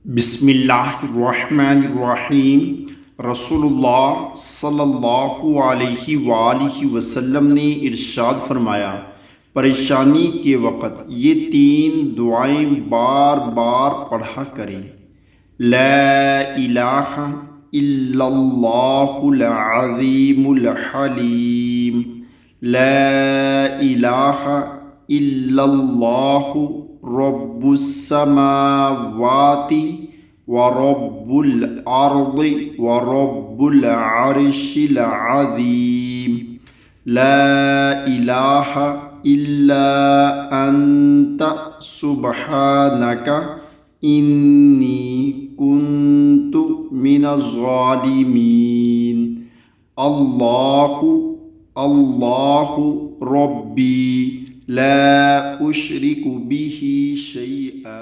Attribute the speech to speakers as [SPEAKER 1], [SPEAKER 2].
[SPEAKER 1] बिस्मिल्लाहिर्रहमानिर्रहीम। रसूलुल्लाह सल्लल्लाहु अलैहि वालिहि वसल्लम ने इरशाद फरमाया, परेशानी के वक़्त ये तीन दुआएं बार बार पढ़ा करें। ला इलाहा इल्लल्लाहुल अज़ीमुल हलीम। ला इलाहा इल्लल्लाहु रब्बुस समावाति व रब्बुल अर्दि व रब्बुल अर्शिल अज़ीम। ला इलाहा इल्ला अंत सुब्हानक इन्नी कुन्तु मिनज़ ज़ालिमीन। अल्लाहु अल्लाहु रब्बी ला उश्रिकु बिही शैआ।